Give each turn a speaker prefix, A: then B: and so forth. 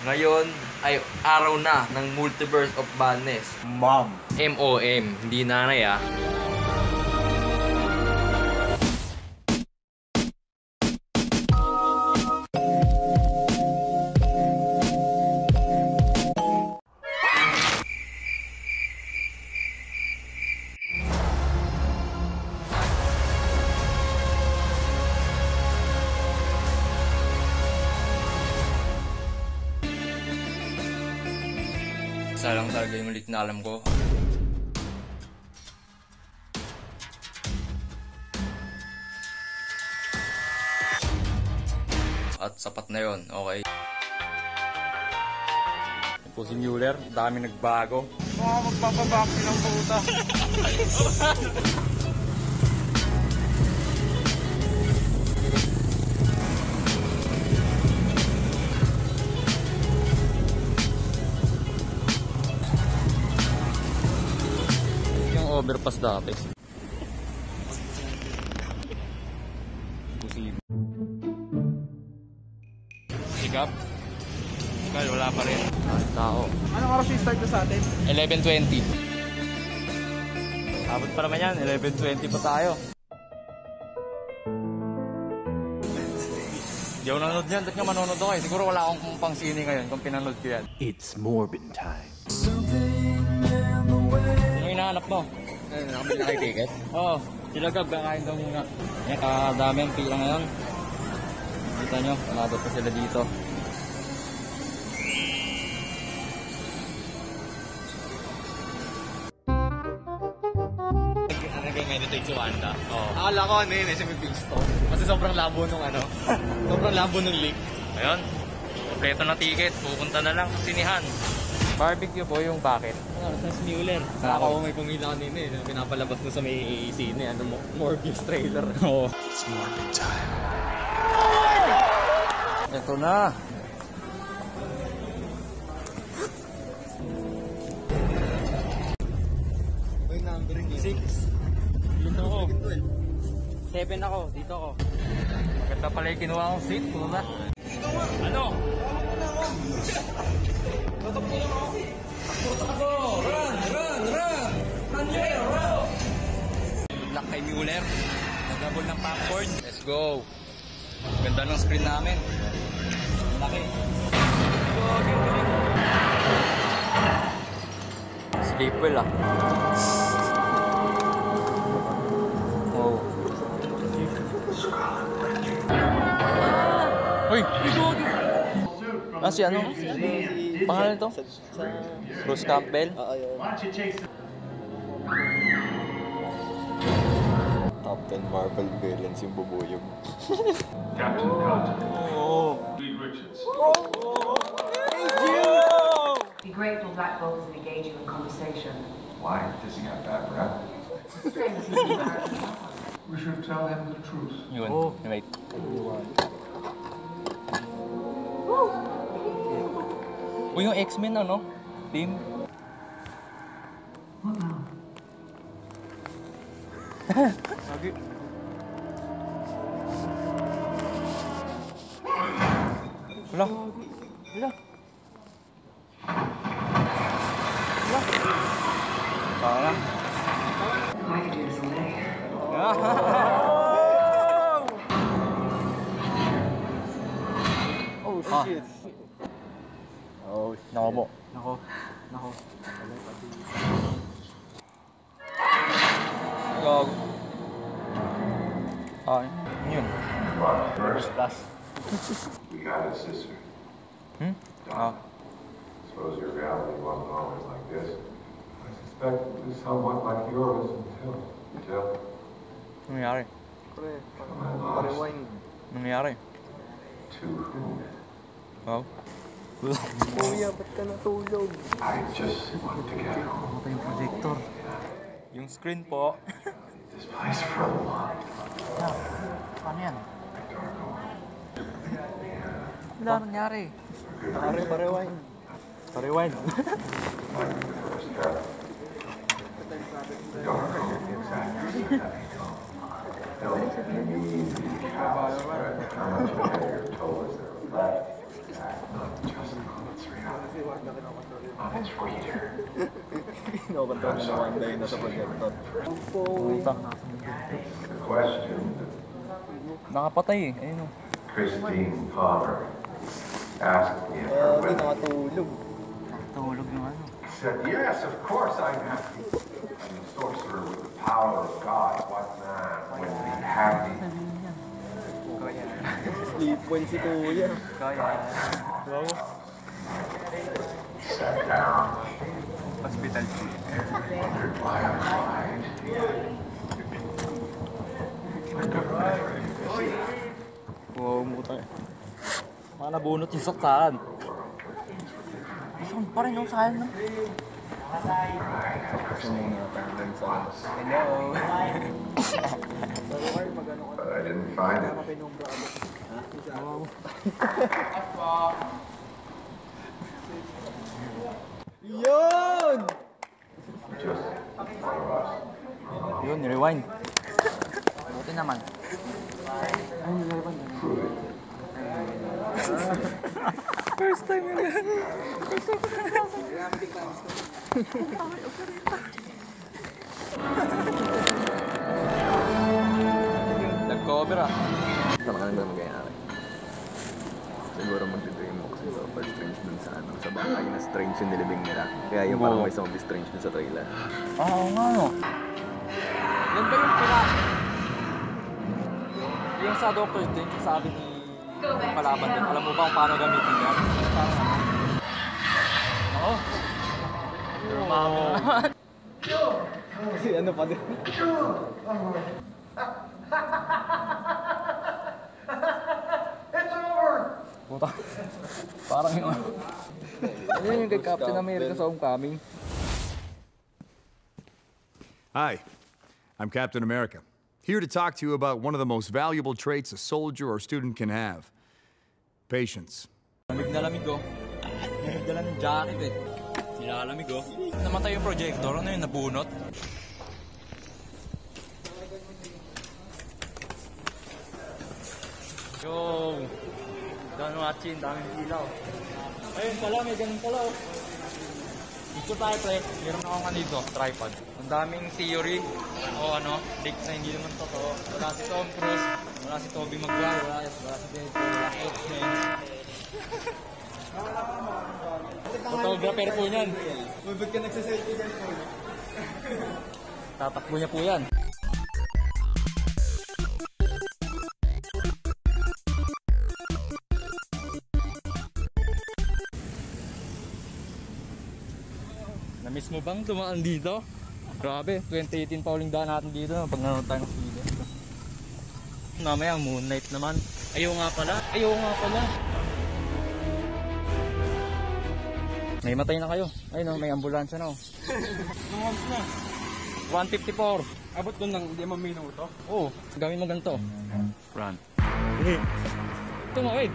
A: Ngayon ay araw na ng Multiverse of Madness.
B: Mom.
A: M-O-M, hindi nanay ah. Isa lang talaga yung ulit na alam ko. At sapat na yon, okay.
B: Po si Mueller, dami nagbago.
C: Magpapabaksin ng puta.
B: Overpass dati.
A: Sikap. Well, wala pa rin.
B: Tao.
C: Anong oras yung start na sa atin?
A: 11:20.
B: Abot pa naman yan, 11:20 pa tayo. Hindi ako nanonood yan, dahil nga manonood ako eh. Siguro wala akong pang sine ngayon kung pinanood ko yan.
D: It's Morbid time.
B: Ano hinahanap mo?
A: Nakabili na kayo ticket?
B: Oo, sila Gab, kakain daw muna. Yan, kadami ang pila ngayon. Kita nyo, umabot pa sila dito.
A: Nag-meditate si Wanda.
B: Oo.
A: Akala ko ano yun, may pisto. Kasi sobrang labo nung ano. Sobrang labo nung link.
B: Ayun, kompleto na ticket, pupunta na lang sa sinihan. Barbecue po yung bakit?
A: Ano, sa Mueller. Ako may pumila kanina eh. Pinapalabas mo sa may scene eh. Ano, Morbius trailer.
B: Oo.
D: It's Morbid time.
B: Ito na.
C: May numbering eh.
B: 6. Dito ako. 7 ako. Dito ako. Maganda pala yung kinuha kong seat. Pula. Ano?
A: Good luck kay Mueller. Nagabol ng popcorn. Let's go. Ganda ng screen namin. Laki.
B: Sleep well ah. Oh. Uy! Ah, si ano? Pangalan to? Bruce Campbell?
E: Top 10 Marvel villains yung bubuyog.
F: Captain Carter.
B: Oh.
F: Reed Richards.
G: Be grateful Black Bolt doesn't engage you in conversation.
F: Why? Does he have bad rap? We should tell him the truth.
B: Yun. Wait. Uy, yung X-Men ano? Team. Lagi. Wala. Wala. Wala. Sayang.
G: I could do this all day.
B: Oh shit. Oh, nako mo. Nako. Nako. Gog. Ay, yun.
F: First,
B: Plus.
F: we got a sister.
B: Ah.
F: Suppose your reality wasn't always like this. I suspect it was somewhat like yours until
B: Nangyari?
F: I lost.
B: Nangyari?
F: To whom?
B: Oh.
E: Kuya, ba't ka natulog?
F: I just want to get home.
B: Yung projector. Yung screen po.
F: This place for a long
B: Ano yan?
F: time.
B: Wala nangyari.
E: Pare-rewind.
B: Pa-rewind.
F: Like the first era. The dark home exactly that he told. No, how much behavior told us there was left. Not just on its of its reader.
E: Kinokontrol na naman dahil nasa projector.
B: Puta.
F: The question
B: Nakapatay eh. Ayun o.
F: Christine Palmer asked me if her
E: Hindi
F: wedding.
E: nakatulog.
B: Tulog yung ano.
F: He said, yes, of course I'm happy. I'm the sorcerer with the power of God. What man wouldn't be happy?
E: Sleep point si Kuya.
F: Sat down.
B: Hospital.
F: Wondered why I lied.
B: Wow, muta eh. Mga nabunot yung saktaan. Saan pa rin yung sayang na?
E: Gusto muna natin sa
B: Hello.
F: But I didn't find it.
E: Yun!
F: Just one of us.
B: Yun, rewind. Buti naman. First time yun. Nag-cover ah.
E: Talaga naman magyayari. Siguro magdi-dream ako kasi super strange dun sa ano, sa bahay na strange yung nilibing nila. Kaya yung parang may zombie strange dun sa trailer.
B: Oo nga no. Yan ba yung pila? Yung sa Dr. Strange, yung sabi ni Kalaban din, alam mo ba kung paano gamitin yan? Parang ano? Oo. Mami naman.
E: Kasi ano pa din.
B: Puta. Parang yung ayun yung kay Captain America sa Homecoming.
H: Hi, I'm Captain America, here to talk to you about one of the most valuable traits a soldier or student can have. Patience.
B: Lamig na lamig oh. Nagdala ng jacket eh. Nilalamig oh. Namatay yung projector, ano yung nabunot? Yo! Don't watch it, daming ilaw. Ayun pala, may ganun pala oh. Dito tayo pre, meron akong dito, tripod. Ang daming theory o ano, leak na hindi naman totoo. Wala si Tom Cruise, wala si Tobey Maguire, wala si Deadpool, wala si X-Men. Photographer po niyan.
E: Ba't ka nagsaselfie dyan po?
B: Tatakbo niya po yan. Na-miss mo bang dumaan dito? Grabe, 2018 pa uling daan natin dito pag nanonood tayo ng film. Mamaya Moonlight naman. Ayaw nga pala. May matay na kayo. Ayun oh, may ambulansya na oh.
C: Once na.
B: 154.
C: Abot doon ng 5 minuto.
B: Oo, gawin mo ganito. Run. Tumawid.